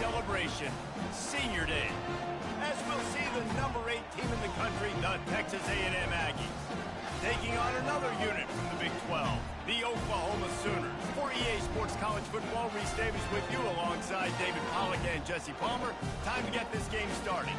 celebration, Senior Day. As we'll see the number 8 team in the country, the Texas A&M Aggies, taking on another unit from the Big 12, the Oklahoma Sooners. For EA Sports College Football, Reese Davis with you alongside David Pollack and Jesse Palmer. Time to get this game started.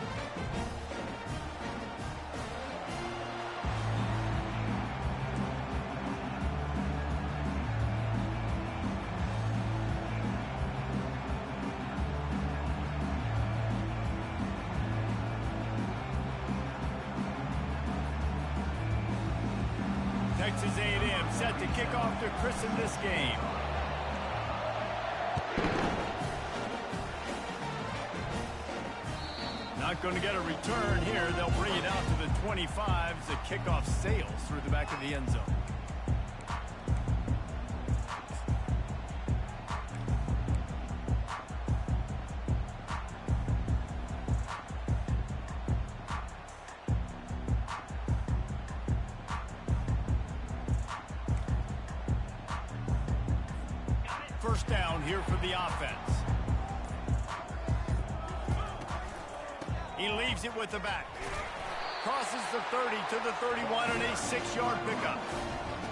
Texas A&M set to kick off to christen this game. Not going to get a return here. They'll bring it out to the 25 as the kickoff sails through the back of the end zone. First down here for the offense. He leaves it with the back. Crosses the 30 to the 31 on a 6-yard pickup.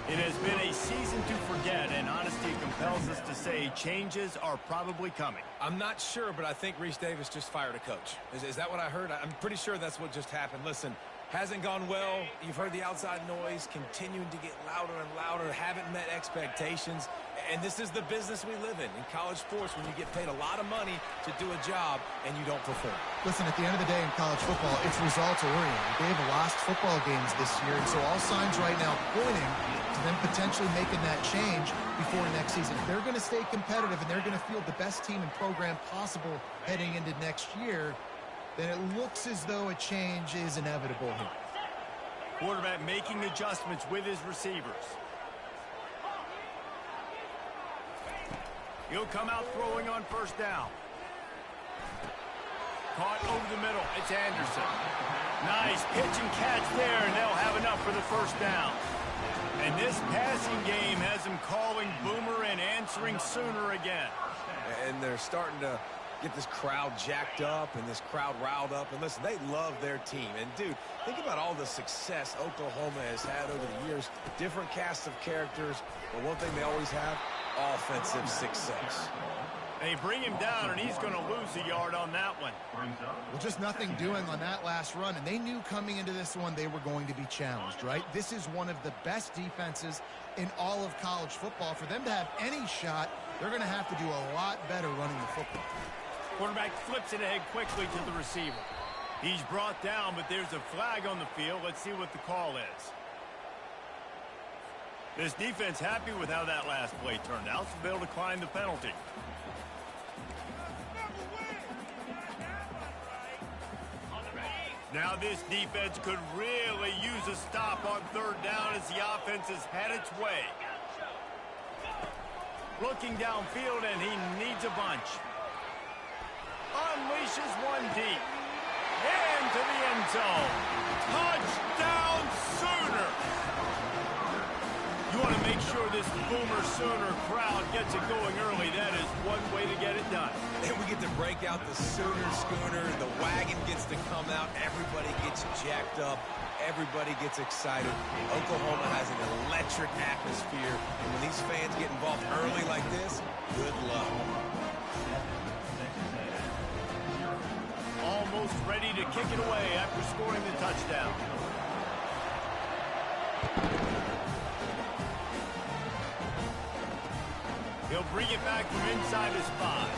It has been a season to forget, and honesty compels us to say changes are probably coming. I'm not sure, but I think Reese Davis just fired a coach. Is that what I heard? I'm pretty sure that's what just happened. Listen, hasn't gone well. You've heard the outside noise continuing to get louder and louder, haven't met expectations. And this is the business we live in college sports, when you get paid a lot of money to do a job and you don't perform. Listen, at the end of the day in college football, it's results oriented. They have lost football games this year, and so all signs right now pointing to them potentially making that change before next season. If they're going to stay competitive and they're going to field the best team and program possible heading into next year, then it looks as though a change is inevitable here. Quarterback making adjustments with his receivers. He'll come out throwing on first down. Caught over the middle. It's Anderson. Nice pitch and catch there, and they'll have enough for the first down. And this passing game has them calling Boomer and answering Sooner again. And they're starting to get this crowd jacked up and this crowd riled up. And listen, they love their team. And, dude, think about all the success Oklahoma has had over the years. Different casts of characters. But one thing they always have, offensive success. They bring him down, and he's going to lose a yard on that one. Well, just nothing doing on that last run, and they knew coming into this one they were going to be challenged, right? This is one of the best defenses in all of college football. For them to have any shot, they're going to have to do a lot better running the football. Quarterback flips it ahead quickly to the receiver. He's brought down, but there's a flag on the field. Let's see what the call is. This defense happy with how that last play turned out, so they'll decline the penalty. Now this defense could really use a stop on third down as the offense has had its way. Looking downfield, and he needs a bunch. Unleashes one deep. Into the end zone. Touchdown, Sooner! You want to make sure this Boomer Sooner crowd gets it going early. That is one way to get it done. And we get to break out the Sooner schooner. The wagon gets to come out. Everybody gets jacked up. Everybody gets excited. Oklahoma has an electric atmosphere. And when these fans get involved early like this, good luck. Almost ready to kick it away after scoring the touchdown. He'll bring it back from inside his 5.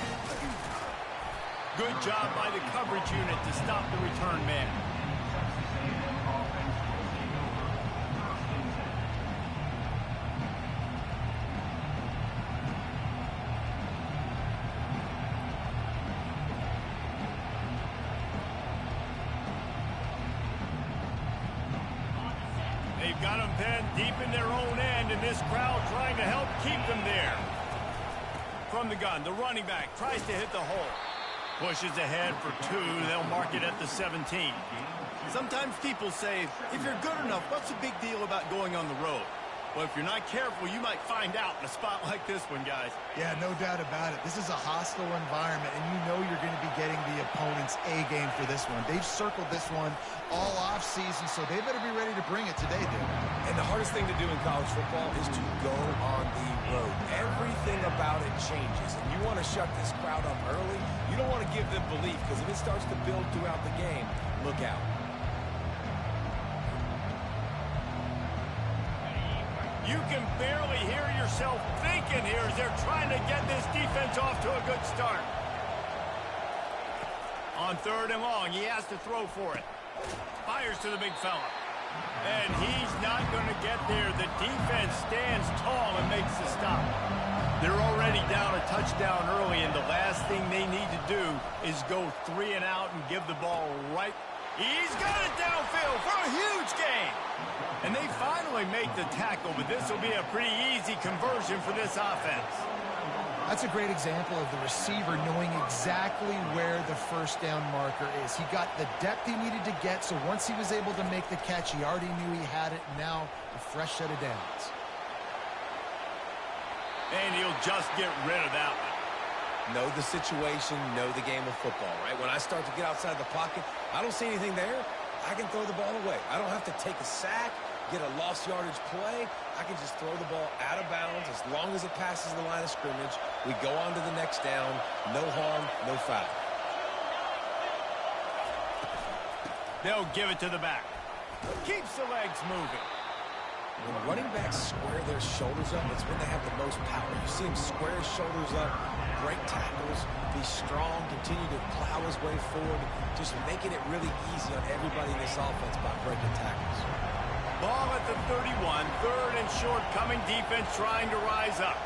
Good job by the coverage unit to stop the return man. They've got them pinned deep in their own end, and this crowd trying to help keep them there. From the gun, the running back tries to hit the hole. Pushes ahead for 2. They'll mark it at the 17. Sometimes people say, if you're good enough, what's the big deal about going on the road? Well, if you're not careful, you might find out in a spot like this one, guys. Yeah, no doubt about it. This is a hostile environment, and you know you're going to be getting the opponent's A game for this one. They've circled this one all offseason, so they better be ready to bring it today, dude. And the hardest thing to do in college football is to go on the road. Everything about it changes, and you want to shut this crowd up early. You don't want to give them belief, because if it starts to build throughout the game, look out. You can barely hear yourself thinking here as they're trying to get this defense off to a good start. On 3rd and long, he has to throw for it. Fires to the big fella. And he's not going to get there. The defense stands tall and makes the stop. They're already down a touchdown early, and the last thing they need to do is go 3 and out and give the ball right. He's got it downfield for a huge gain. And they finally make the tackle, but this will be a pretty easy conversion for this offense. That's a great example of the receiver knowing exactly where the first down marker is. He got the depth he needed to get, so once he was able to make the catch, he already knew he had it. Now, a fresh set of downs. And he'll just get rid of that one. Know the situation, know the game of football, right? When I start to get outside the pocket, I don't see anything there. I can throw the ball away. I don't have to take a sack, get a lost yardage play. I can just throw the ball out of bounds as long as it passes the line of scrimmage. We go on to the next down. No harm, no foul. They'll give it to the back. Keeps the legs moving. When running backs square their shoulders up, it's when they have the most power. You see him square his shoulders up, break tackles, be strong, continue to plow his way forward, just making it really easy on everybody in this offense by breaking tackles. Ball at the 31, 3rd and short, coming defense trying to rise up.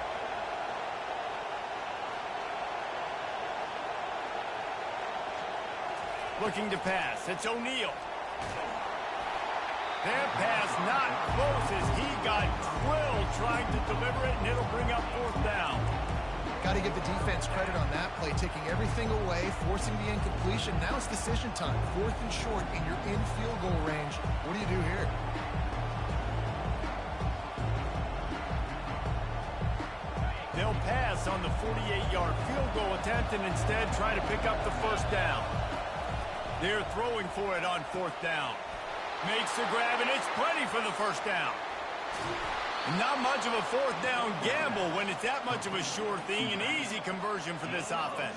Looking to pass. It's O'Neal. Their pass not close as he got drilled trying to deliver it, and it'll bring up 4th down. Got to give the defense credit on that play, taking everything away, forcing the incompletion. Now it's decision time. 4th and short, and you're in field goal range. What do you do here? They'll pass on the 48-yard field goal attempt and instead try to pick up the 1st down. They're throwing for it on 4th down. Makes the grab, and it's plenty for the 1st down. Not much of a 4th down gamble when it's that much of a sure thing, an easy conversion for this offense.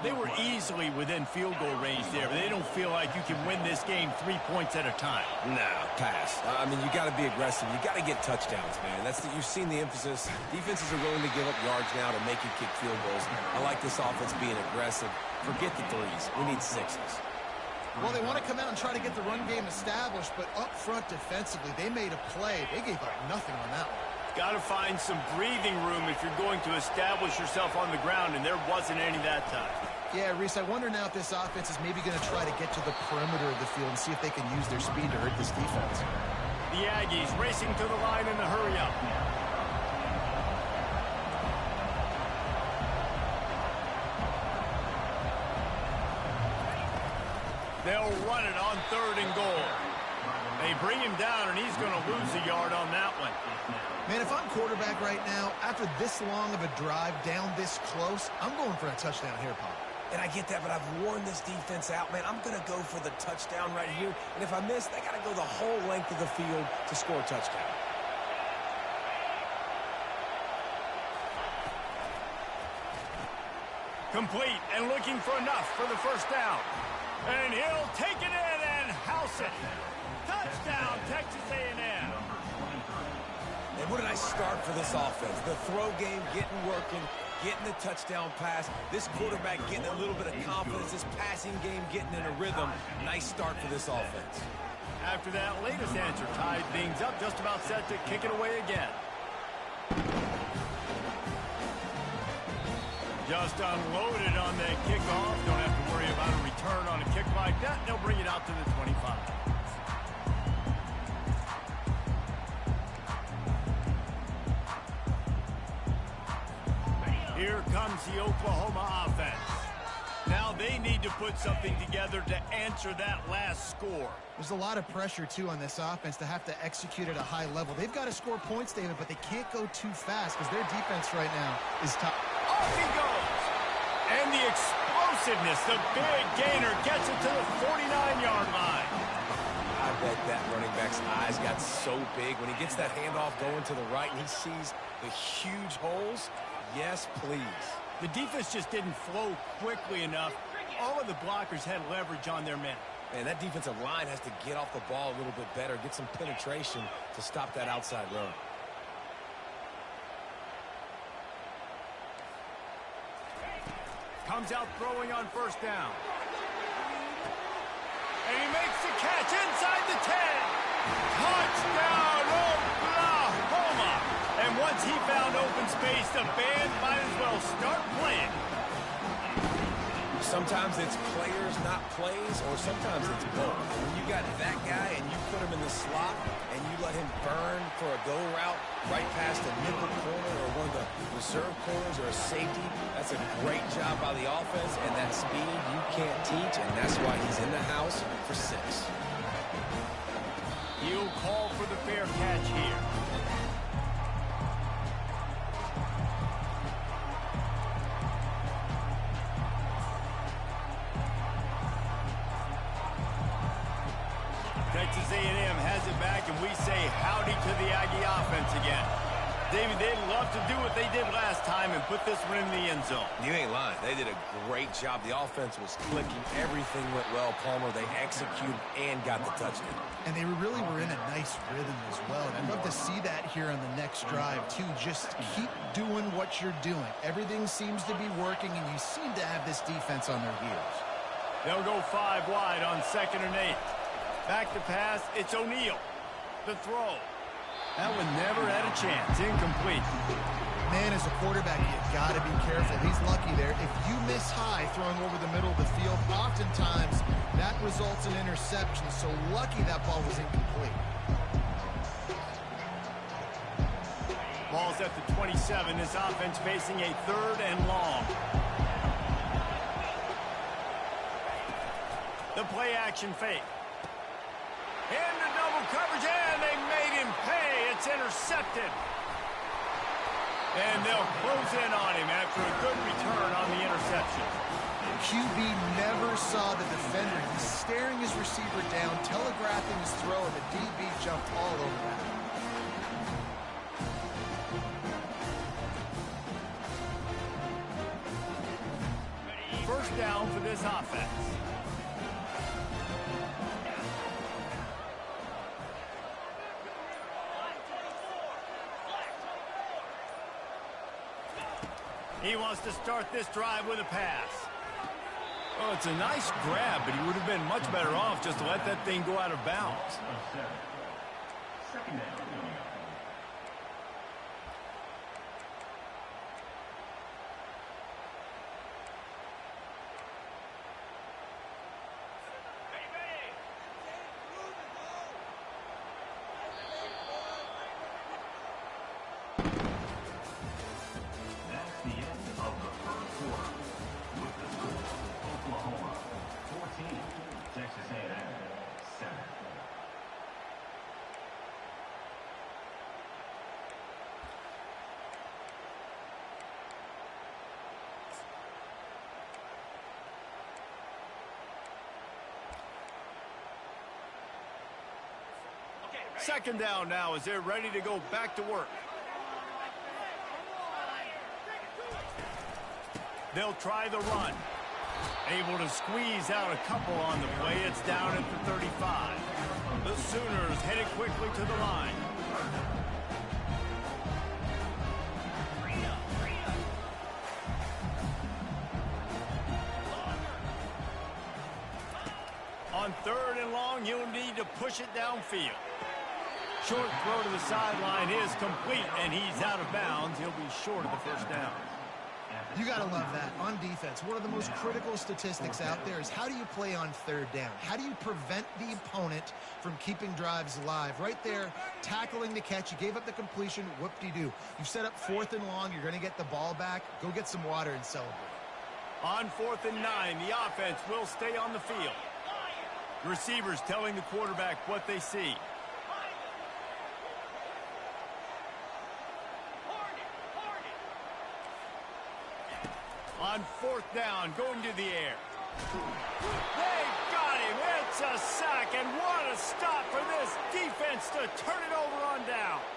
They were easily within field goal range there, but they don't feel like you can win this game 3 points at a time. Nah, pass. I mean, you got to be aggressive. You got to get touchdowns, man. You've seen the emphasis. Defenses are willing to give up yards now to make you kick field goals. I like this offense being aggressive. Forget the 3s. We need 6s. Well, they want to come out and try to get the run game established, but up front defensively, they made a play. They gave up nothing on that one. Got to find some breathing room if you're going to establish yourself on the ground, and there wasn't any that time. Yeah, Reese, I wonder now if this offense is maybe going to try to get to the perimeter of the field and see if they can use their speed to hurt this defense. The Aggies racing to the line in the hurry-up. They'll run it on 3rd and goal. They bring him down, and he's going to lose a yard on that one. Man, if I'm quarterback right now, after this long of a drive down this close, I'm going for a touchdown here, Pop. And I get that, but I've worn this defense out, man. I'm going to go for the touchdown right here. And if I miss, they got to go the whole length of the field to score a touchdown. Complete and looking for enough for the 1st down. And he'll take it in and house it. Touchdown, Texas A&M. And what a nice start for this offense. The throw game getting working, getting the touchdown pass. This quarterback getting a little bit of confidence. This passing game getting in a rhythm. Nice start for this offense. After that latest answer tied things up, just about set to kick it away again. Just unloaded on that kickoff. Don't have to worry about a return on a kick like that. They'll bring it out to the 25. Here comes the Oklahoma offense. Now they need to put something together to answer that last score. There's a lot of pressure, too, on this offense to have to execute at a high level. They've got to score points, David, but they can't go too fast because their defense right now is top. Off he goes. And the explosiveness, the big gainer gets it to the 49-yard line. I bet that running back's eyes got so big when he gets that handoff going to the right and he sees the huge holes. Yes, please. The defense just didn't flow quickly enough. All of the blockers had leverage on their men. And that defensive line has to get off the ball a little bit better, get some penetration to stop that outside run. Comes out throwing on first down. And he makes the catch inside the 10. Touchdown, Oklahoma! And once he found open space, the band might as well start playing. Sometimes it's players, not plays, or sometimes it's both. When you got that guy and you put him in the slot and you let him burn for a go route right past a nickel corner or one of the reserve corners or a safety, that's a great job by the offense, and that speed you can't teach, and that's why he's in the house for 6. He'll call for the fair catch here. Texas A&M has it back, and we say howdy to the Aggie offense again. David, they'd love to do what they did last time and put this one in the end zone. You ain't lying. They did a great job. The offense was clicking. Everything went well, Palmer. They executed and got the touchdown. And they really were in a nice rhythm as well. And I'd love to see that here on the next drive, too. Just keep doing what you're doing. Everything seems to be working, and you seem to have this defense on their heels. They'll go 5 wide on 2nd and 8. Back to pass, it's O'Neal. The throw. That one never had a chance. Incomplete. Man, as a quarterback, you got to be careful. He's lucky there. If you miss high throwing over the middle of the field, oftentimes that results in interception. So lucky that ball was incomplete. Ball's at the 27. This offense facing a 3rd and long. The play action fake. Into double coverage, and they made him pay. It's intercepted. And they'll close in on him after a good return on the interception. QB never saw the defender. He's staring his receiver down, telegraphing his throw, and the DB jumped all over that. First down for this offense. He wants to start this drive with a pass. Oh, it's a nice grab, but he would have been much better off just to let that thing go out of bounds. Second down. Second down now as they're ready to go back to work. They'll try the run. Able to squeeze out a couple on the play. It's down at the 35. The Sooners headed quickly to the line. On 3rd and long, you'll need to push it downfield. Short throw to the sideline is complete, and he's out of bounds. He'll be short of the first down. You got to love that. On defense, one of the most critical statistics out there is how do you play on 3rd down? How do you prevent the opponent from keeping drives alive? Right there, tackling the catch. You gave up the completion. Whoop-de-doo. You set up 4th and long. You're going to get the ball back. Go get some water and celebrate. On 4th and 9, the offense will stay on the field. The receivers telling the quarterback what they see. On 4th down, going to the air. They got him. It's a sack, and what a stop for this defense to turn it over on downs.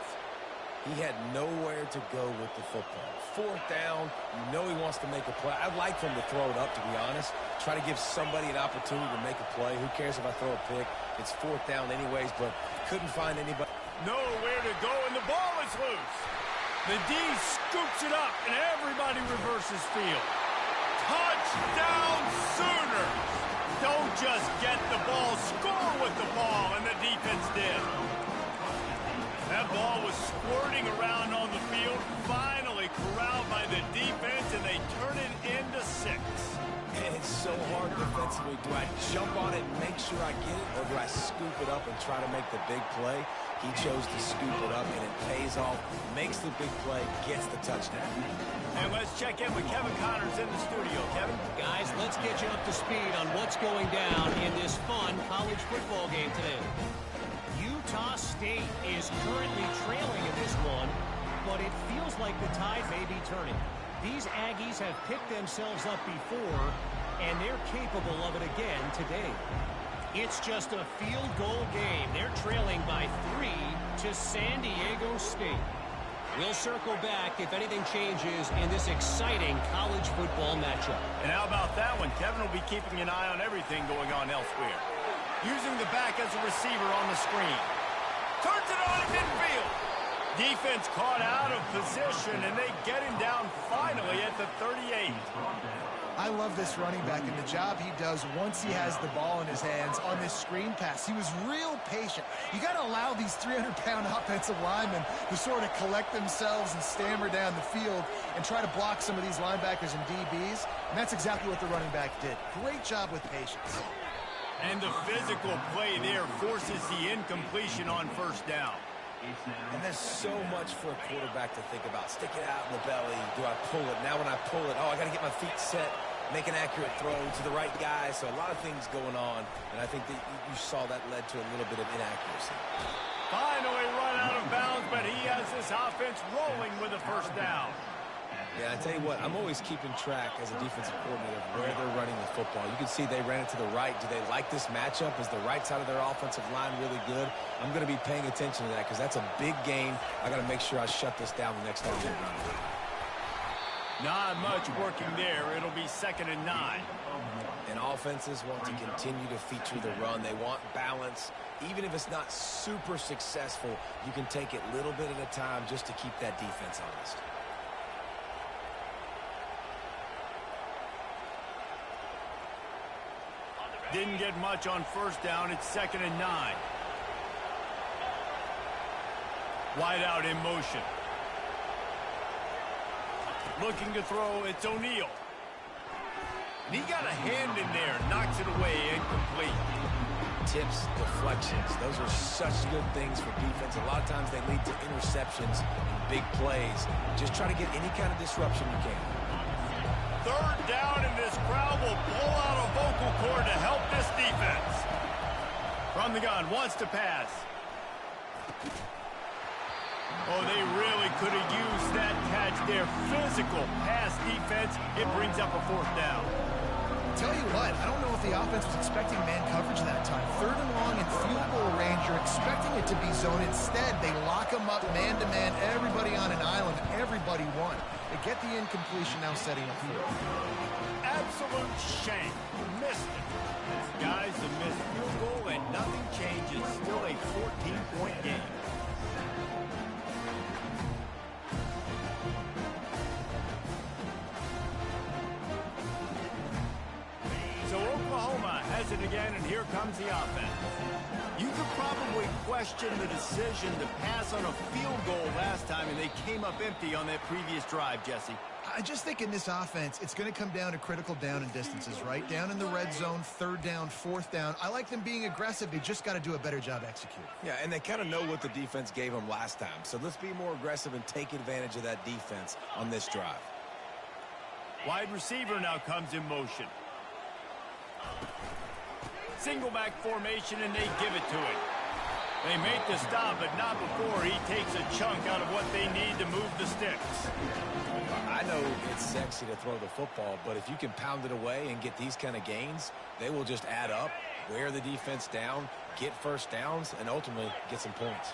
He had nowhere to go with the football. 4th down, you know he wants to make a play. I'd like for him to throw it up, to be honest. Try to give somebody an opportunity to make a play. Who cares if I throw a pick? It's 4th down anyways, but couldn't find anybody. Nowhere to go, and the ball is loose. The D scoops it up, and everybody reverses field. Touchdown Sooners! Don't just get the ball, score with the ball, and the defense did. That ball was squirting around on the field, finally corralled by the defense, and they turn it into 6. And it's so hard defensively. Do I jump on it and make sure I get it, or do I scoop it up and try to make the big play? He chose to scoop it up, and it pays off, makes the big play, gets the touchdown. And let's check in with Kevin Connors in the studio. Kevin? Guys, let's get you up to speed on what's going down in this fun college football game today. Utah State is currently trailing in this one, but it feels like the tide may be turning. These Aggies have picked themselves up before, and they're capable of it again today. It's just a field goal game. They're trailing by 3 to San Diego State. We'll circle back if anything changes in this exciting college football matchup. And how about that one? Kevin will be keeping an eye on everything going on elsewhere. Using the back as a receiver on the screen. Turns it on in midfield. Defense caught out of position, and they get him down finally at the 38. I love this running back and the job he does once he has the ball in his hands on this screen pass. He was real patient. You got to allow these 300-pound offensive linemen to sort of collect themselves and stammer down the field and try to block some of these linebackers and DBs, and that's exactly what the running back did. Great job with patience. And the physical play there forces the incompletion on 1st down. And there's so much for a quarterback to think about. Stick it out in the belly. Do I pull it? Now when I pull it, I got to get my feet set, make an accurate throw to the right guy. So a lot of things going on, and I think that you saw that led to a little bit of inaccuracy. Finally run out of bounds, but he has this offense rolling with a 1st down. Yeah, I tell you what, I'm always keeping track as a defensive coordinator of where they're running the football. You can see they ran it to the right. Do they like this matchup? Is the right side of their offensive line really good? I'm going to be paying attention to that because that's a big game. I got to make sure I shut this down the next time they run it. Not much working there. It'll be 2nd and 9. And offenses want to continue to feature the run. They want balance. Even if it's not super successful, you can take it little bit at a time just to keep that defense honest. Didn't get much on 1st down. It's 2nd and 9. Wide out in motion. Looking to throw, it's O'Neal. And he got a hand in there, knocks it away, incomplete. Tips, deflections, those are such good things for defense. A lot of times they lead to interceptions and big plays. Just try to get any kind of disruption you can. 3rd down, and this crowd will pull out a vocal cord to help this defense. From the gun, wants to pass. Oh, they really could have used that catch there. Physical pass defense. It brings up a 4th down. Tell you what, I don't know if the offense was expecting man coverage that time. 3rd and long in field goal range, you're expecting it to be zone. Instead, they lock them up man-to-man, everybody on an island, everybody won. They get the incompletion, now setting up 4th. Absolute shame. Missed it. Guys, a missed field goal and nothing changes. Still a 14-point game. So Oklahoma has it again, and here comes the offense. You could probably question the decision to pass on a field goal last time, and they came up empty on that previous drive, Jesse. I just think in this offense, it's going to come down to critical down and distances, right? Down in the red zone, 3rd down, 4th down. I like them being aggressive. They just got to do a better job executing. Yeah, and they kind of know what the defense gave them last time. So let's be more aggressive and take advantage of that defense on this drive. Wide receiver now comes in motion. Single back formation, and they give it to him. They make the stop, but not before he takes a chunk out of what they need to move the sticks. I know it's sexy to throw the football, but if you can pound it away and get these kind of gains, they will just add up, wear the defense down, get first downs, and ultimately get some points.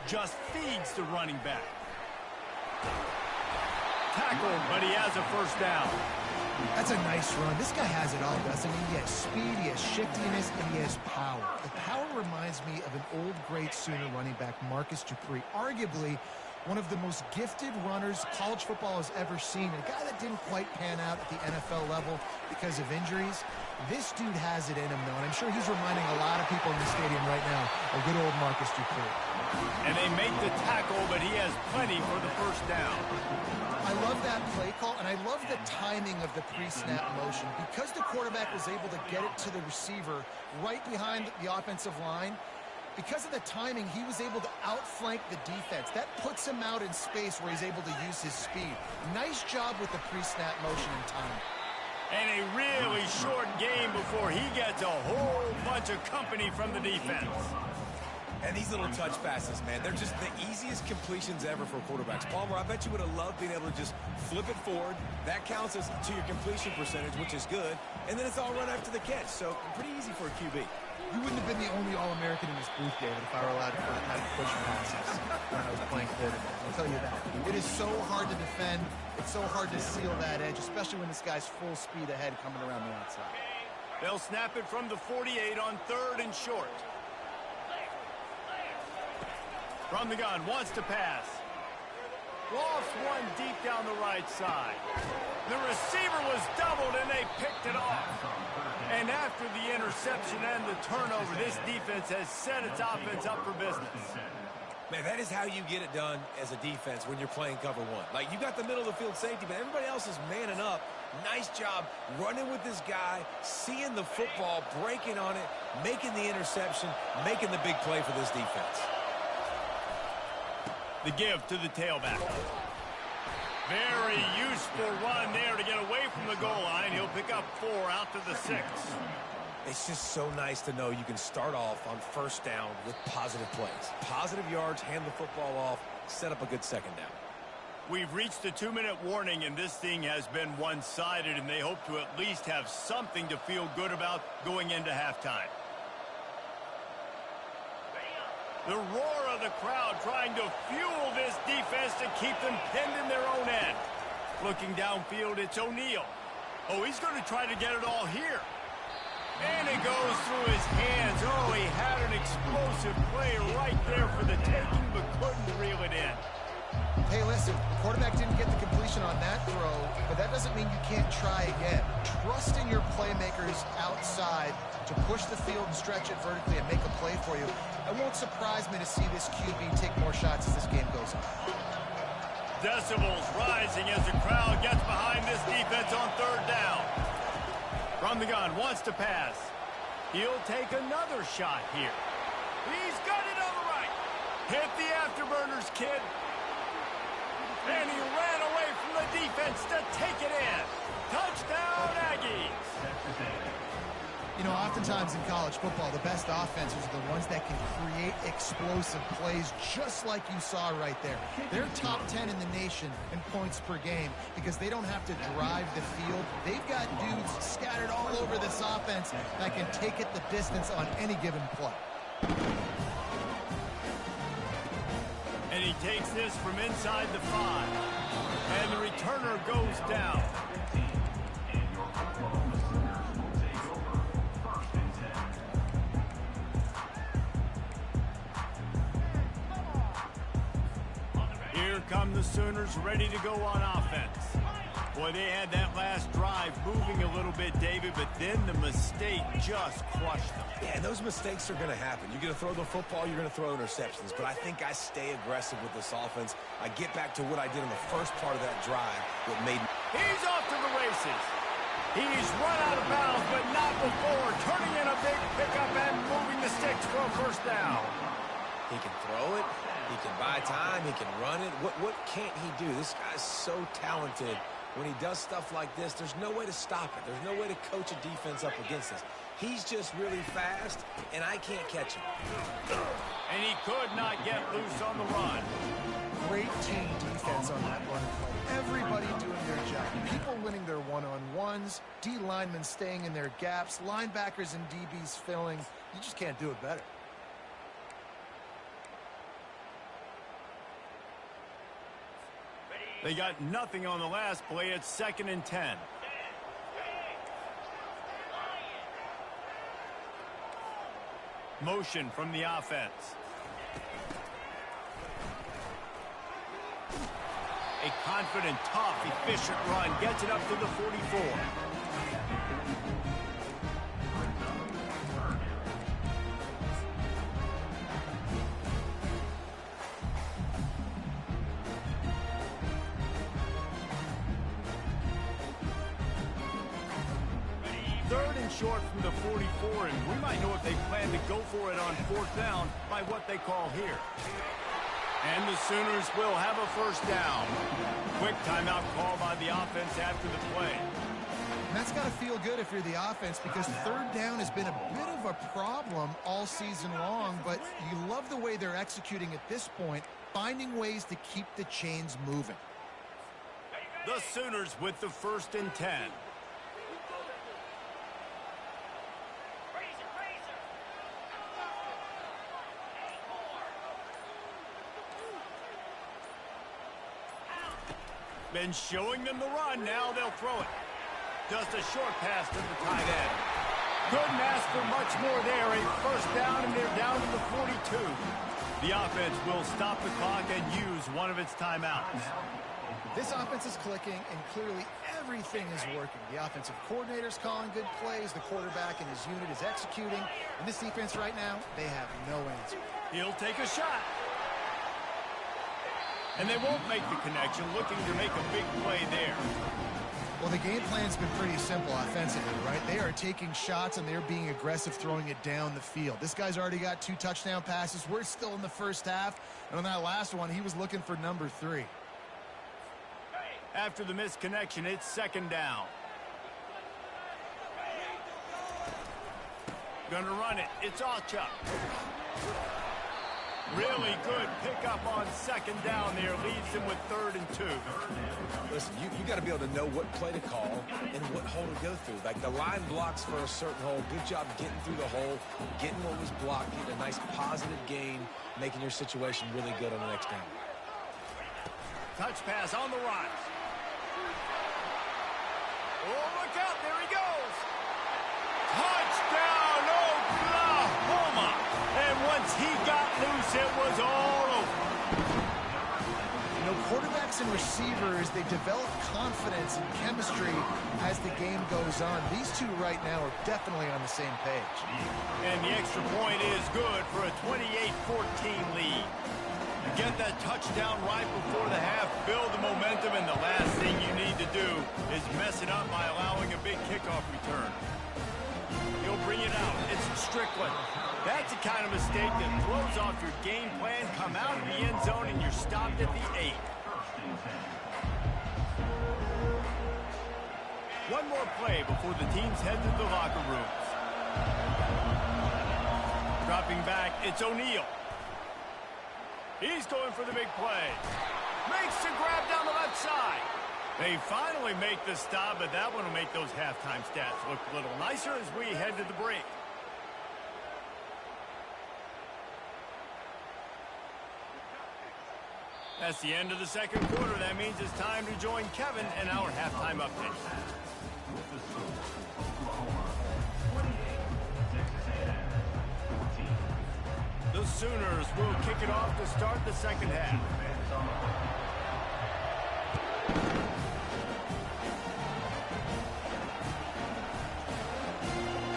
Just feeds the running back. Tackled, but he has a first down. That's a nice run. This guy has it all, doesn't he? He has speed, he has shiftiness, and he has power. The power reminds me of an old great Sooner running back, Marcus Dupree. Arguably one of the most gifted runners college football has ever seen. A guy that didn't quite pan out at the NFL level because of injuries. This dude has it in him, though, and I'm sure he's reminding a lot of people in the stadium right now of good old Marcus Dupree. And they make the tackle, but he has plenty for the first down. I love that play call, and I love the timing of the pre-snap motion. Because the quarterback was able to get it to the receiver right behind the offensive line, because of the timing, he was able to outflank the defense. That puts him out in space where he's able to use his speed. Nice job with the pre-snap motion and timing. And a really short game before he gets a whole bunch of company from the defense. And these little touch passes, man, they're just the easiest completions ever for quarterbacks. Palmer, I bet you would have loved being able to just flip it forward. That counts as to your completion percentage, which is good. And then it's all run after the catch, so pretty easy for a QB. You wouldn't have been the only All-American in this booth, David, if I were allowed to kind of push passes when I was playing quarterback. I'll tell you that. It is so hard to defend. It's so hard to seal that edge, especially when this guy's full speed ahead coming around the outside. They'll snap it from the 48 on 3rd and short. From the gun, wants to pass. Lost one deep down the right side. The receiver was doubled, and they picked it off. And after the interception and the turnover, this defense has set its offense up for business. Man, that is how you get it done as a defense when you're playing cover one. Like, you got the middle of the field safety, but everybody else is manning up. Nice job running with this guy, seeing the football, breaking on it, making the interception, making the big play for this defense. The give to the tailback. Very useful run there to get away from the goal line. He'll pick up 4 out to the 6. It's just so nice to know you can start off on first down with positive plays. Positive yards, hand the football off, set up a good second down. We've reached the 2-minute warning, and this thing has been one-sided, and they hope to at least have something to feel good about going into halftime. The roar of the crowd trying to fuel this defense to keep them pinned in their own end. Looking downfield, it's O'Neal. Oh, he's going to try to get it all here. And it goes through his hands. Oh, he had an explosive play right there for the taking, but couldn't reel it in. Hey, listen, the quarterback didn't get the completion on that throw, but that doesn't mean you can't try again. Trust in your playmakers outside to push the field and stretch it vertically and make a play for you. It won't surprise me to see this QB take more shots as this game goes on. Decibels rising as the crowd gets behind this defense on 3rd down. From the gun, wants to pass. He'll take another shot here. He's got it on the right. Hit the afterburners, kid. And he ran away from the defense to take it in. Touchdown, Aggies. You know, oftentimes in college football, the best offenses are the ones that can create explosive plays just like you saw right there. They're top 10 in the nation in points per game because they don't have to drive the field. They've got dudes scattered all over this offense that can take it the distance on any given play. And he takes this from inside the 5. And the returner goes down. Here come the Sooners ready to go on offense. Boy, they had that last drive moving a little bit, David, but then the mistake just crushed them. Yeah, and those mistakes are going to happen. You're going to throw the football, you're going to throw interceptions, but I think I stay aggressive with this offense. I get back to what I did in the first part of that drive that made me. He's off to the races. He's run out of bounds, but not before turning in a big pickup and moving the sticks for a first down. He can throw it. He can buy time. He can run it. What can't he do? This guy's so talented. When he does stuff like this, there's no way to stop it. There's no way to coach a defense up against this. He's just really fast, and I can't catch him. And he could not get loose on the run. Great team defense on that run play. Everybody doing their job. People winning their one-on-ones, D linemen staying in their gaps, linebackers and DBs filling. You just can't do it better. They got nothing on the last play. It's 2nd and 10. Motion from the offense. A confident, tough, efficient run gets it up to the 44. Third and short from the 44, and we might know if they plan to go for it on 4th down by what they call here. And the Sooners will have a first down. Quick timeout call by the offense after the play. And that's got to feel good if you're the offense, because 3rd down has been a bit of a problem all season long, but you love the way they're executing at this point, finding ways to keep the chains moving. The Sooners with the 1st and 10. Been showing them the run. Now they'll throw it. Just a short pass to the tight end. Couldn't ask for much more there. A first down, and they're down to the 42. The offense will stop the clock and use one of its timeouts. This offense is clicking, and clearly everything is working. The offensive coordinator's calling good plays. The quarterback and his unit is executing. And this defense right now, they have no answer. He'll take a shot. And they won't make the connection, looking to make a big play there. Well, the game plan's been pretty simple offensively, right? They are taking shots, and they're being aggressive, throwing it down the field. This guy's already got 2 touchdown passes. We're still in the first half. And on that last one, he was looking for number 3. After the missed connection, it's 2nd down. Gonna run it. It's Ochuck. Really good pickup on 2nd down there. Leaves them with 3rd and 2. Listen, you got to be able to know what play to call and what hole to go through. Like, the line blocks for a certain hole. Good job getting through the hole, getting what was blocked, getting a nice positive gain, making your situation really good on the next down. Touch pass on the rise. Oh, look out. There he goes. Touchdown, Oklahoma. And once he got loose, it was all over. You know, quarterbacks and receivers, they develop confidence and chemistry as the game goes on. These two right now are definitely on the same page. And the extra point is good for a 28-14 lead. Get that touchdown right before the half, build the momentum, and the last thing you need to do is mess it up by allowing a big kickoff return. He'll bring it out. It's Strickland. That's the kind of mistake that throws off your game plan. Come out of the end zone, and you're stopped at the 8. One more play before the teams head to the locker rooms. Dropping back, it's O'Neal. He's going for the big play. Makes the grab down the left side. They finally make the stop, but that one will make those halftime stats look a little nicer as we head to the break. That's the end of the 2nd quarter. That means it's time to join Kevin in our halftime update. The Sooners will kick it off to start the 2nd half.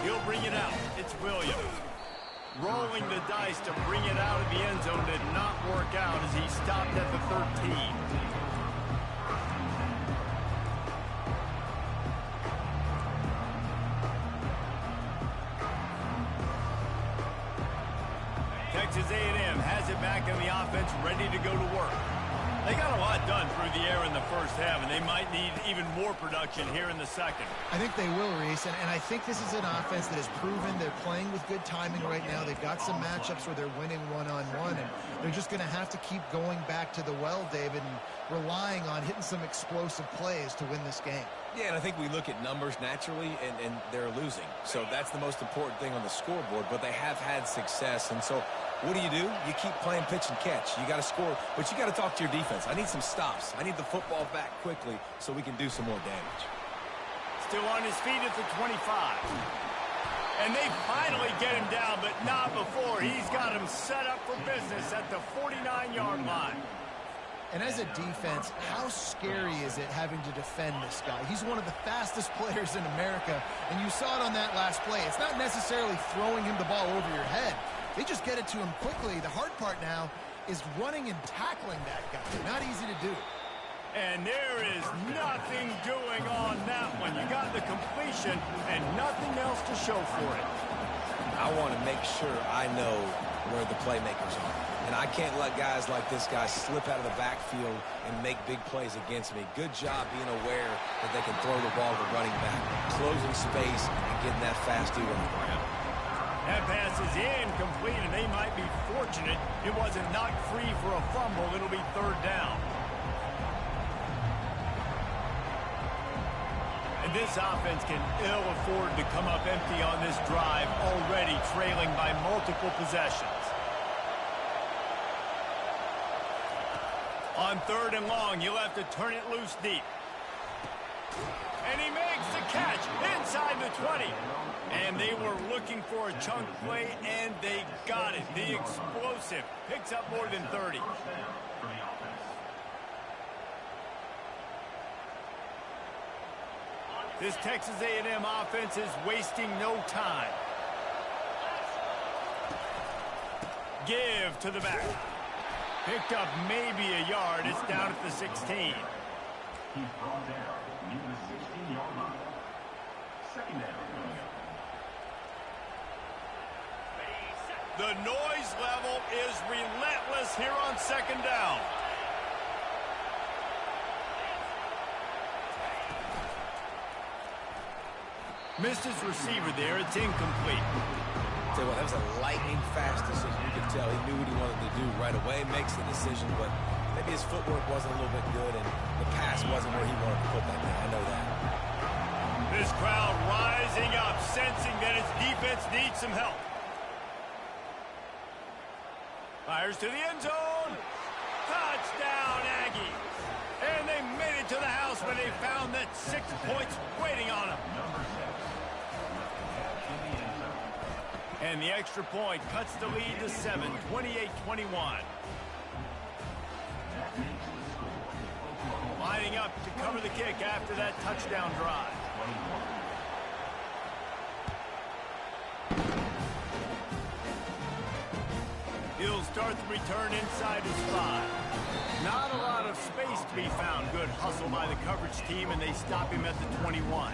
He'll bring it out. It's Williams. Rolling the dice to bring it out of the end zone did not work out as he stopped at the 13. Texas A&M has go to work. They got a lot done through the air in the first half, and they might need even more production here in the second. I think they will, Reese, and I think this is an offense that has proven they're playing with good timing right now. They've got some matchups where they're winning one-on-one, and they're just going to have to keep going back to the well, David, and relying on hitting some explosive plays to win this game. Yeah, and I think we look at numbers naturally, and they're losing. So that's the most important thing on the scoreboard, but they have had success. And so what do? You keep playing pitch and catch. You got to score, but you got to talk to your defense. I need some stops. I need the football back quickly so we can do some more damage. Still on his feet at the 25. And they finally get him down, but not before. He's got him set up for business at the 49-yard line. And as a defense, how scary is it having to defend this guy? He's one of the fastest players in America, and you saw it on that last play. It's not necessarily throwing him the ball over your head. They just get it to him quickly. The hard part now is running and tackling that guy. Not easy to do. And there is nothing doing on that one. You got the completion and nothing else to show for it. I want to make sure I know where the playmakers are. And I can't let guys like this guy slip out of the backfield and make big plays against me. Good job being aware that they can throw the ball to running back, closing space, and getting that fast dude on the ground. That pass is incomplete, and they might be fortunate it wasn't knocked free for a fumble. It'll be third down. And this offense can ill afford to come up empty on this drive, already trailing by multiple possessions. On third and long, you'll have to turn it loose deep. And he makes the catch inside the 20. And they were looking for a chunk play, and they got it. The explosive picks up more than 30. This Texas A&M offense is wasting no time. Give to the back. Picked up maybe a yard. It's down at the 16. He's brought down near the 16-yard line. Second down. The noise level is relentless here on second down. Missed his receiver there. It's incomplete. Tell you what, that was a lightning-fast decision. You could tell he knew what he wanted to do right away, makes the decision, but maybe his footwork wasn't a little bit good, and the pass wasn't where he wanted to put that down. I know that. This crowd rising up, sensing that its defense needs some help. Fires to the end zone. Touchdown, Aggies. And they made it to the house when they found that 6 points waiting on them. And the extra point cuts the lead to 7, 28-21. Lining up to cover the kick after that touchdown drive. He'll start the return inside his 5. Not a lot of space to be found. Good hustle by the coverage team, and they stop him at the 21.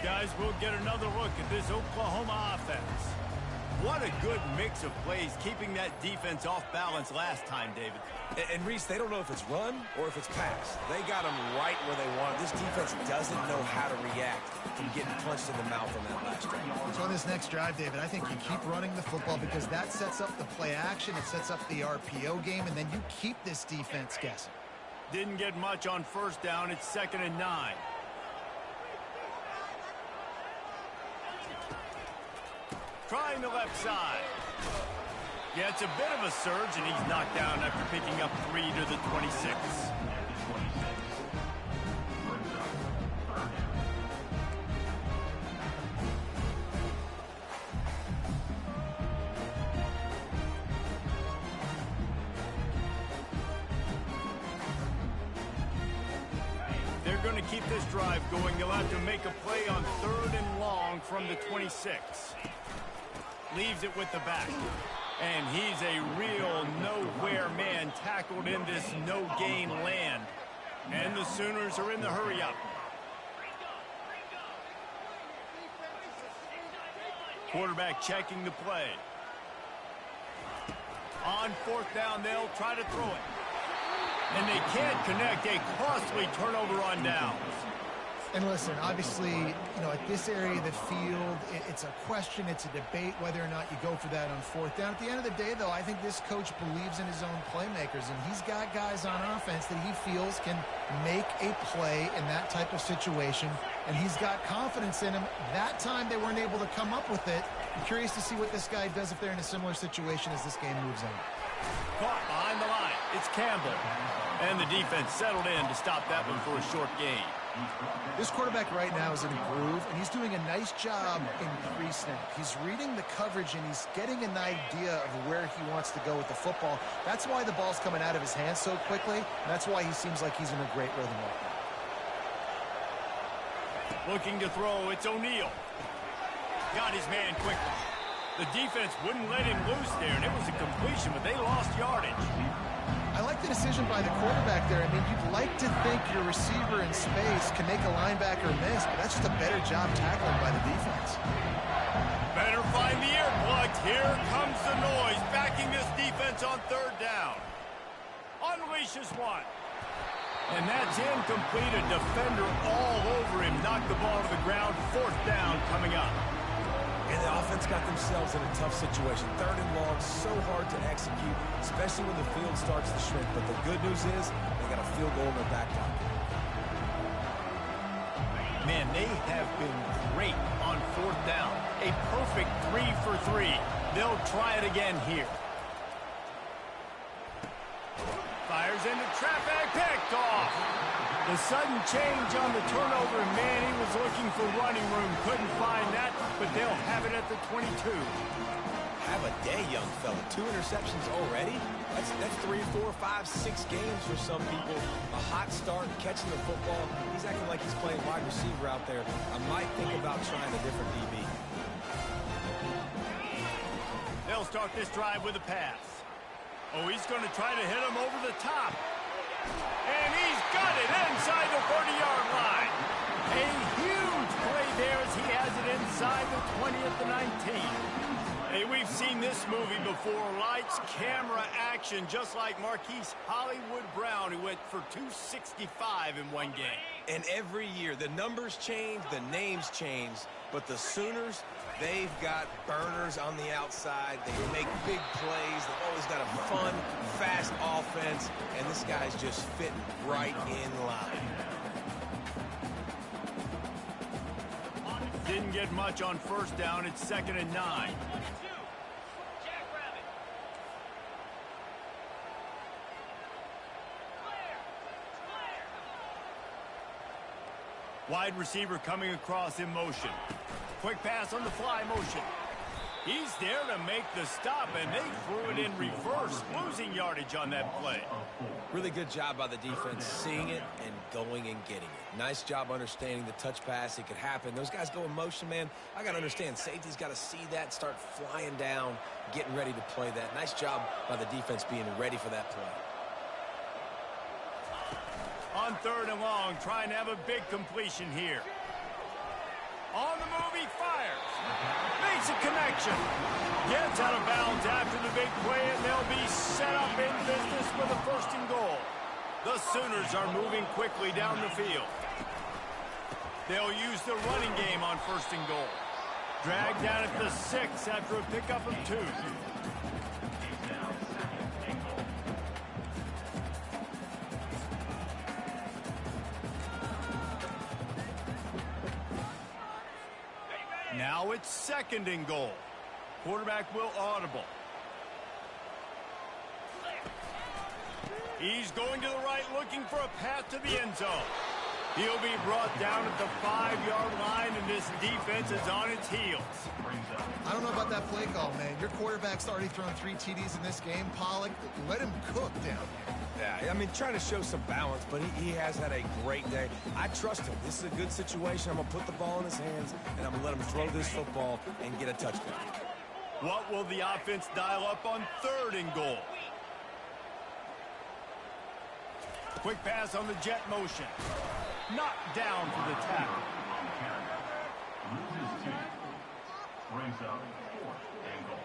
Guys, we'll get another look at this Oklahoma offense. What a good mix of plays, keeping that defense off balance last time, David. And Reese, they don't know if it's run or if it's pass. They got them right where they want it. This defense doesn't know how to react from getting punched in the mouth on that last drive. So on this next drive, David, I think you keep running the football because that sets up the play action, it sets up the RPO game, and then you keep this defense guessing. Didn't get much on first down. It's 2nd and 9. Trying the left side. Yeah, it's a bit of a surge, and he's knocked down after picking up 3 to the 26. They're going to keep this drive going. They'll have to make a play on 3rd and long from the 26. leaves it with the back. And he's a real nowhere man tackled in this no-gain land. And the Sooners are in the hurry-up. Quarterback checking the play. On fourth down, they'll try to throw it. And they can't connect. A costly turnover on downs. And listen, obviously, at this area of the field, it's a question, it's a debate whether or not you go for that on fourth down. At the end of the day, though, I think this coach believes in his own playmakers, and he's got guys on offense that he feels can make a play in that type of situation, and he's got confidence in him. That time they weren't able to come up with it. I'm curious to see what this guy does if they're in a similar situation as this game moves on. Caught behind the line. It's Campbell. And the defense settled in to stop that one for a short gain. This quarterback right now is in a groove, and he's doing a nice job in pre-snap. He's reading the coverage, and he's getting an idea of where he wants to go with the football. That's why the ball's coming out of his hands so quickly, and that's why he seems like he's in a great rhythm right now. Looking to throw, it's O'Neal. Got his man quickly. The defense wouldn't let him loose there, and it was a completion, but they lost yardage. I like the decision by the quarterback there. I mean, you'd like to think your receiver in space can make a linebacker miss, but that's just a better job tackling by the defense. Better find the ear plugs. Here comes the noise, backing this defense on third down. Unleashes one. And that's incomplete. A defender all over him. Knocked the ball to the ground. Fourth down coming up. And the offense got themselves in a tough situation. Third and long, so hard to execute, especially when the field starts to shrink. But the good news is they got a field goal in their back pocket. Man, they have been great on fourth down. A perfect 3 for 3. They'll try it again here. Fires into traffic, picked off. The sudden change on the turnover, man, he was looking for running room. Couldn't find that, but they'll have it at the 22. Have a day, young fella. 2 interceptions already? That's 3, 4, 5, 6 games for some people. A hot start, catching the football. He's acting like he's playing wide receiver out there. I might think about trying a different DB. They'll start this drive with a pass. Oh, he's going to try to hit him over the top. And he's got it inside the 30-yard line. A huge play there as he has it inside the 20 at the 19. Hey, we've seen this movie before. Lights, camera, action, just like Marquise Hollywood Brown, who went for 265 in one game. And every year, the numbers change, the names change, but the Sooners, they've got burners on the outside. They make big plays. They've always got a fun, fast offense, and this guy's just fitting right in line. Didn't get much on first down. It's 2nd and 9. Wide receiver coming across in motion. Quick pass on the fly motion. He's there to make the stop, and they threw it in reverse, losing yardage on that play. Really good job by the defense, seeing it and going and getting it. Nice job understanding the touch pass. It could happen. Those guys go in motion, man. I got to understand, safety's got to see that, start flying down, getting ready to play that. Nice job by the defense being ready for that play. On 3rd and long, trying to have a big completion here. On the move, he fires. Makes a connection. Gets out of bounds after the big play, and they'll be set up in business with a 1st and goal. The Sooners are moving quickly down the field. They'll use the running game on 1st and goal. Dragged down at the 6 after a pickup of 2. Now it's 2nd and goal. Quarterback will audible. He's going to the right, looking for a path to the end zone. He'll be brought down at the 5-yard line, and this defense is on its heels. I don't know about that play call, man. Your quarterback's already thrown 3 TDs in this game. Pollock, let him cook down here. Yeah, I mean, trying to show some balance, but he has had a great day. I trust him. This is a good situation. I'm going to put the ball in his hands, and I'm going to let him throw this football and get a touchdown. What will the offense dial up on 3rd and goal? Quick pass on the jet motion. Knocked down for the tackle. Loses 2. Brings up 4th and goal.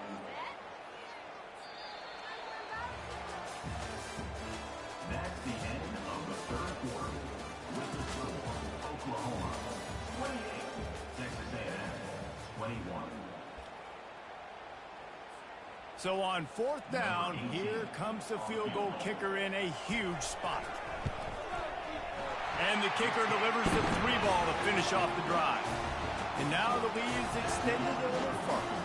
That's the end of the 3rd quarter. With the score, Oklahoma 28, Texas A&M 21. So on 4th down, here comes the field goal kicker in a huge spot. And the kicker delivers the 3 ball to finish off the drive. And now the lead is extended a little further.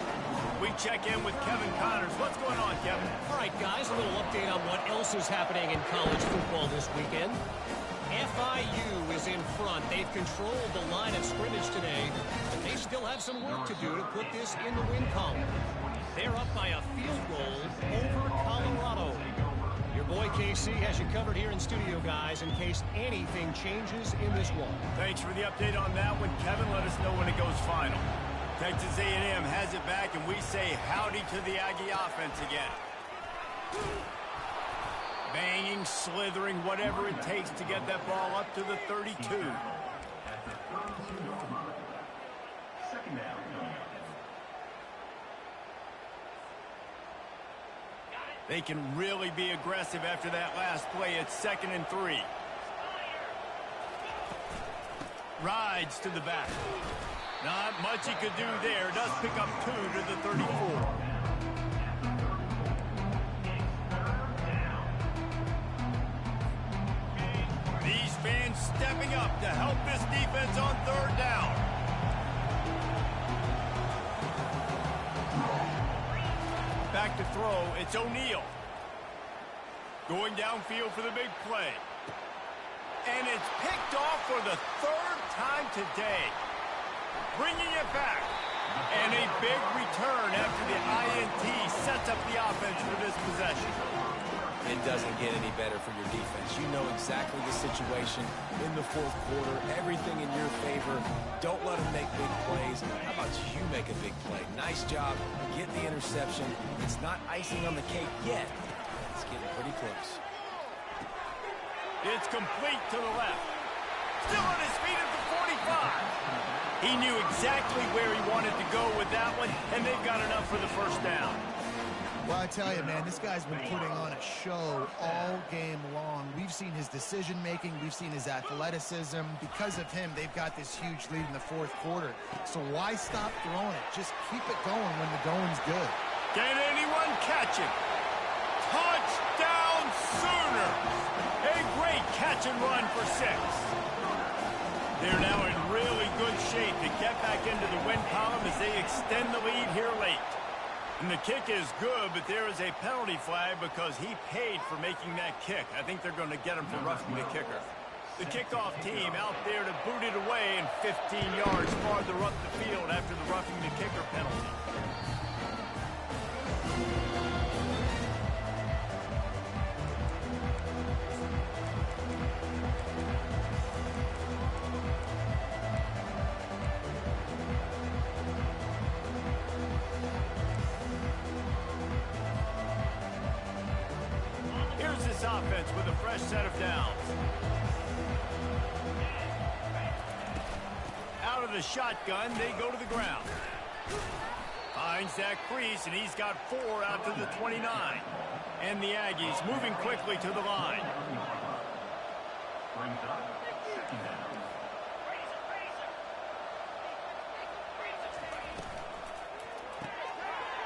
We check in with Kevin Connors. What's going on, Kevin? All right, guys, a little update on what else is happening in college football this weekend. FIU is in front. They've controlled the line of scrimmage today, but they still have some work to do to put this in the win column. They're up by a field goal over Colorado. Your boy KC has you covered here in studio, guys, in case anything changes in this one. Thanks for the update on that one, Kevin. Let us know when it goes final. Texas A&M has it back, and we say howdy to the Aggie offense again. Banging, slithering, whatever it takes to get that ball up to the 32. At the 32-yard line. 2nd down. They can really be aggressive after that last play. It's 2nd and 3. Rides to the back. Not much he could do there. Does pick up 2 to the 34. These fans stepping up to help this defense on 3rd down. Back to throw, it's O'Neal. Going downfield for the big play. And it's picked off for the 3rd time today. Bringing it back. And a big return after the INT sets up the offense for this possession. It doesn't get any better for your defense. You know exactly the situation in the 4th quarter. Everything in your favor. Don't let them make big plays. How about you make a big play? Nice job. Get the interception. It's not icing on the cake yet. It's getting pretty close. It's complete to the left. Still on his feet at the 45. He knew exactly where he wanted to go with that one, and they've got enough for the 1st down. Well, I tell you, man, this guy's been putting on a show all game long. We've seen his decision-making. We've seen his athleticism. Because of him, they've got this huge lead in the 4th quarter. So why stop throwing it? Just keep it going when the going's good. Can anyone catch it? Touchdown Sooners! A great catch and run for 6. They're now in really good shape to get back into the win column as they extend the lead here late. And the kick is good, but there is a penalty flag because he paid for making that kick. I think they're going to get him for roughing the kicker. The kickoff team out there to boot it away and 15 yards farther up the field after the roughing the kicker penalty. Offense with a fresh set of downs. Out of the shotgun, they go to the ground. Finds Zach Priest, and he's got 4 out to the 29. And the Aggies moving quickly to the line. Brings up 2nd down.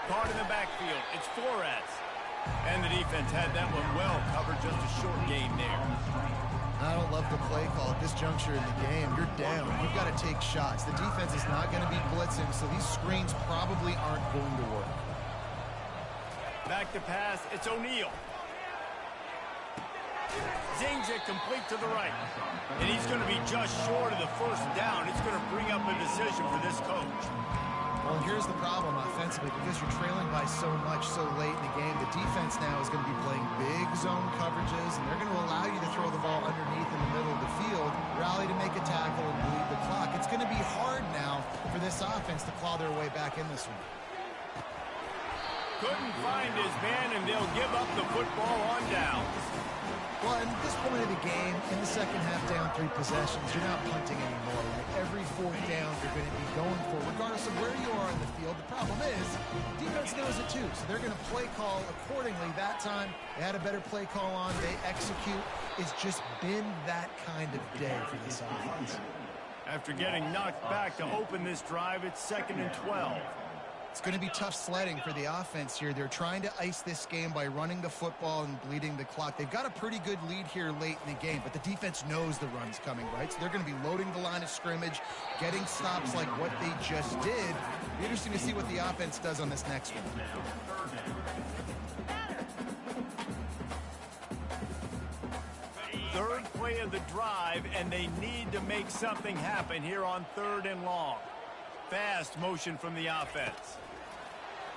Caught in the backfield. It's Flores. And the defense had that one well covered, just a short game there. I don't love the play call at this juncture in the game. You're down. You've got to take shots. The defense is not going to be blitzing, so these screens probably aren't going to work. Back to pass. It's O'Neal. Zings it complete to the right. And he's going to be just short of the 1st down. It's going to bring up a decision for this coach. Well, here's the problem offensively. Because you're trailing by so much so late in the game, the defense now is going to be playing big zone coverages, and they're going to allow you to throw the ball underneath in the middle of the field, rally to make a tackle, and bleed the clock. It's going to be hard now for this offense to claw their way back in this one. Couldn't find his man, and they'll give up the football on downs. Well, at this point of the game, in the second half, down 3 possessions, you're not punting anymore. Right? Every 4th down you're going to be going for, regardless of where you are in the field. The problem is, defense knows it too, so they're going to play call accordingly. That time, they had a better play call on. They execute. It's just been that kind of day for this offense. After getting knocked back to open this drive, it's 2nd and 12. It's going to be tough sledding for the offense here. They're trying to ice this game by running the football and bleeding the clock. They've got a pretty good lead here late in the game, but the defense knows the run's coming, right? So they're going to be loading the line of scrimmage, getting stops like what they just did. It'll be interesting to see what the offense does on this next one. Third play of the drive, and they need to make something happen here on 3rd and long. Fast motion from the offense.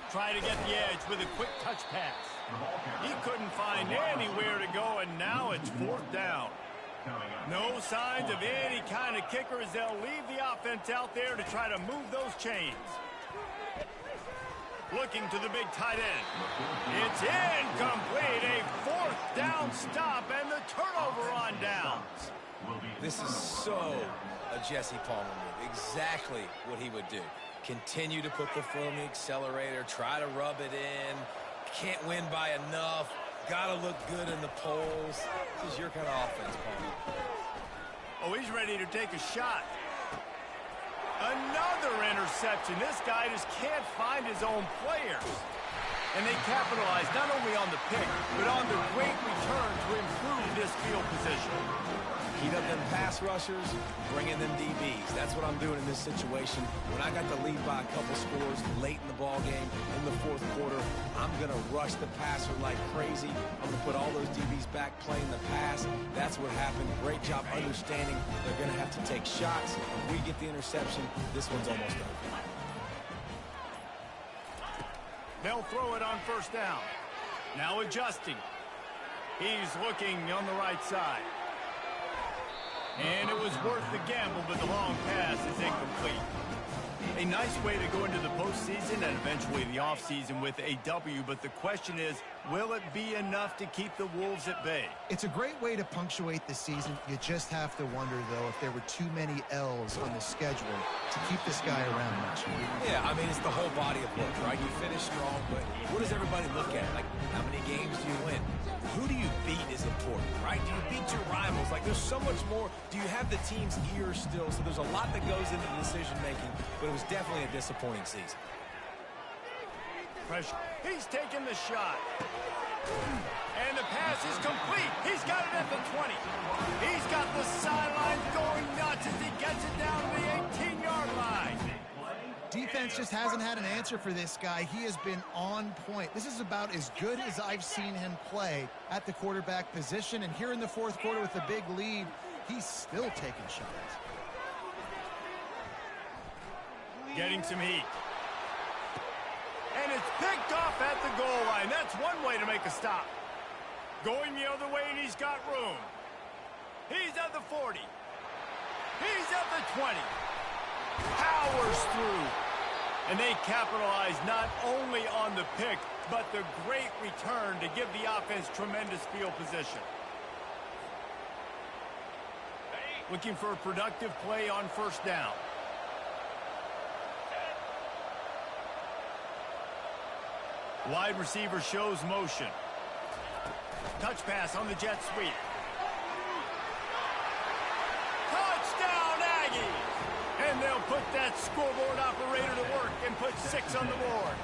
Try to get the edge with a quick touch pass. He couldn't find anywhere to go, and now it's 4th down. No signs of any kind of kicker as they'll leave the offense out there to try to move those chains. Looking to the big tight end. It's incomplete. A 4th down stop and the turnover on downs. This is so a Jesse Palmer move. Exactly what he would do. Continue to put the foot on the accelerator. Try to rub it in. Can't win by enough. Got to look good in the polls. This is your kind of offense, Palmer. Oh, he's ready to take a shot. Another interception. This guy just can't find his own players. And they capitalize not only on the pick, but on the great return to improve this field position. Heat up them pass rushers, bring in them DBs. That's what I'm doing in this situation. When I got the lead by a couple scores late in the ball game, in the 4th quarter, I'm going to rush the passer like crazy. I'm going to put all those DBs back playing the pass. That's what happened. Great job understanding they're going to have to take shots. If we get the interception, this one's almost over. They'll throw it on 1st down. Now adjusting. He's looking on the right side. And it was worth the gamble, but the long pass is incomplete. A nice way to go into the postseason and eventually the offseason with a W, but the question is, will it be enough to keep the Wolves at bay? It's a great way to punctuate the season. You just have to wonder, though, if there were too many L's on the schedule to keep this guy around much. Yeah, I mean, it's the whole body of work, right? You finish strong, but what does everybody look at? Like, how many games do you win? Who do you beat is important, right? Do you beat your rivals? Like, there's so much more. Do you have the team's ear still? So there's a lot that goes into the decision-making, but it was definitely a disappointing season. Pressure. He's taking the shot. And the pass is complete. He's got it at the 20. He's got the sideline going nuts as he gets it down to the 18-yard line. Defense just hasn't had an answer for this guy. He has been on point. This is about as good as I've seen him play at the quarterback position. And here in the 4th quarter with a big lead, he's still taking shots. Getting some heat. And it's picked off at the goal line. That's one way to make a stop. Going the other way, and he's got room. He's at the 40. He's at the 20. Powers through. And they capitalize not only on the pick, but the great return to give the offense tremendous field position. Looking for a productive play on 1st down. Wide receiver shows motion. Touch pass on the jet sweep. Touchdown, Aggies! And they'll put that scoreboard operator to work and put 6 on the board.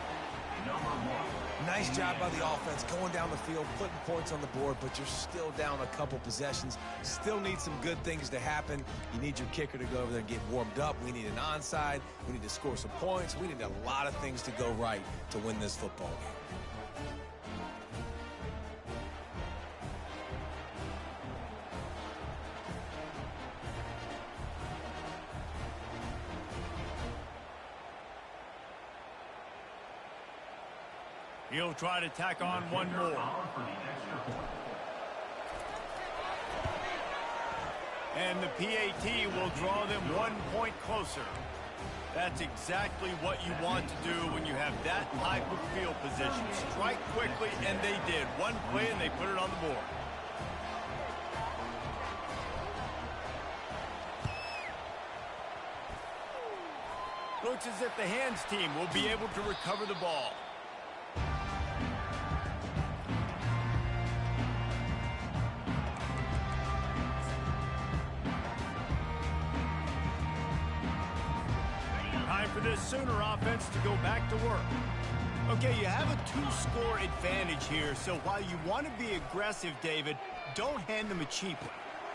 Nice job by the offense going down the field, putting points on the board, but you're still down a couple possessions. Still need some good things to happen. You need your kicker to go over there and get warmed up. We need an onside. We need to score some points. We need a lot of things to go right to win this football game. He'll try to tack on one more. And the PAT will draw them 1 point closer. That's exactly what you want to do when you have that type of field position. Strike quickly, and they did. One play, and they put it on the board. Looks as if the hands team will be able to recover the ball. Time for this Sooner offense to go back to work. Okay, you have a 2-score advantage here, so while you want to be aggressive, David, don't hand them a cheap one.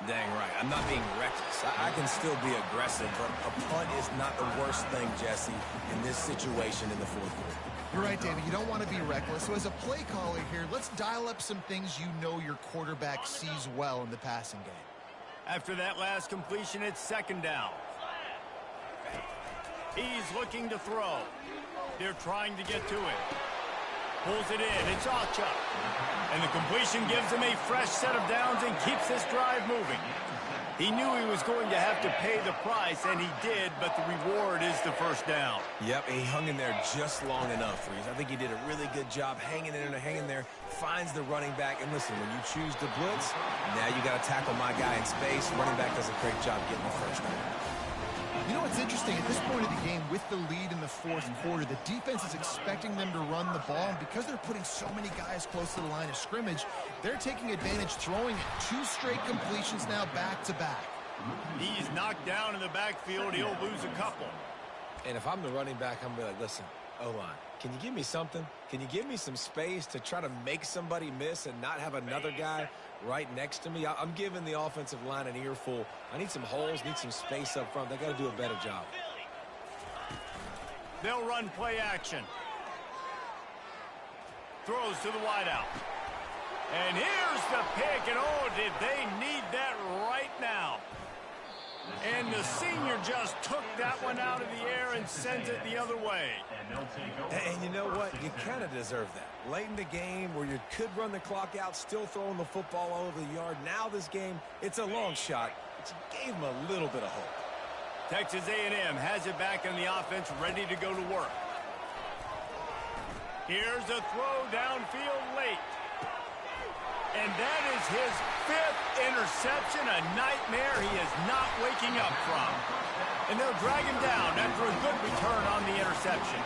Dang right. I'm not being reckless. I can still be aggressive, but a punt is not the worst thing, Jesse, in this situation in the fourth quarter. You're right, David. You don't want to be reckless. So as a play caller here, let's dial up some things you know your quarterback sees well in the passing game. After that last completion, it's second down. He's looking to throw. They're trying to get to it. Pulls it in. It's Acha. And the completion gives him a fresh set of downs and keeps this drive moving. He knew he was going to have to pay the price, and he did, but the reward is the first down. Yep, he hung in there just long enough, Reese. I think he did a really good job hanging in there, finds the running back. And listen, when you choose to blitz, now you got to tackle my guy in space. Running back does a great job getting the first down. You know what's interesting? At this point of the game, with the lead in the fourth quarter, the defense is expecting them to run the ball. And because they're putting so many guys close to the line of scrimmage, they're taking advantage, throwing it. 2 straight completions now back-to-back. He's knocked down in the backfield. He'll lose a couple. And if I'm the running back, I'm going to be like, listen, O-line, can you give me something? Can you give me some space to try to make somebody miss and not have another guy right next to me? I'm giving the offensive line an earful. I need some holes, need some space up front. They got to do a better job. They'll run play action. Throws to the wideout. And here's the pick, and oh, did they need that right now. And the senior just took that one out of the air and sends it the other way. And you know what? You kind of deserve that. Late in the game where you could run the clock out, still throwing the football all over the yard. Now this game, it's a long shot, but you gave him a little bit of hope. Texas A&M has it back in the offense, ready to go to work. Here's a throw downfield late. And that is his 5th interception, a nightmare he is not waking up from. And they'll drag him down after a good return on the interception.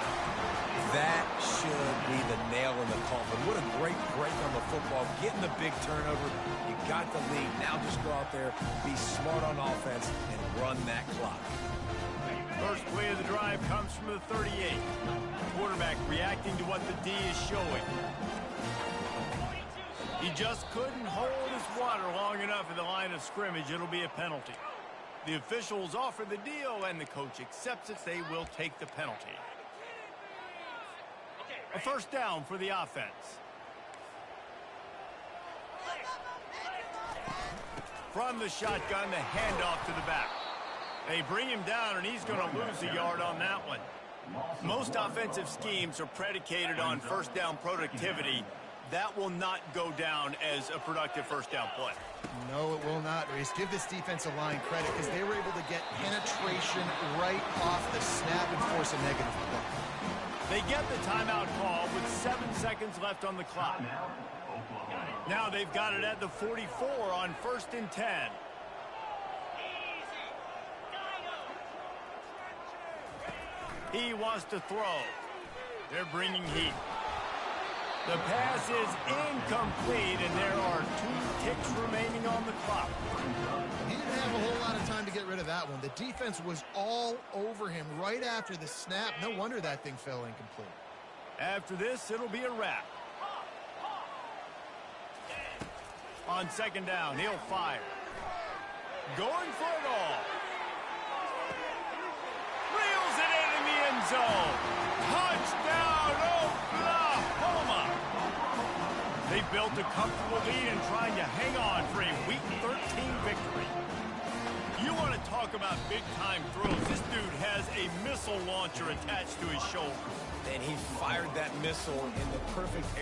That should be the nail in the coffin. What a great break on the football. Getting the big turnover. You got the lead. Now just go out there, be smart on offense, and run that clock. First play of the drive comes from the 38. Quarterback reacting to what the D is showing. He just couldn't hold his water long enough at the line of scrimmage. It'll be a penalty. The officials offer the deal, and the coach accepts it. They will take the penalty. A first down for the offense. From the shotgun, the handoff to the back. They bring him down, and he's going to lose a yard on that one. Most offensive schemes are predicated on first down productivity. That will not go down as a productive first down play. No, it will not, Reese. Give this defensive line credit because they were able to get penetration right off the snap and force a negative play. They get the timeout call with 7 seconds left on the clock. Now they've got it at the 44 on 1st and 10. He wants to throw. They're bringing heat. The pass is incomplete, and there are 2 ticks remaining on the clock. He didn't have a whole lot of time to get rid of that one. The defense was all over him right after the snap. No wonder that thing fell incomplete. After this, it'll be a wrap. On second down, he'll fire. Going for it all. Reels it in the end zone. Touchdown, Oklahoma. They built a comfortable lead and trying to hang on for a Week 13 victory. You want to talk about big-time throws. This dude has a missile launcher attached to his shoulder. And he fired that missile in the perfect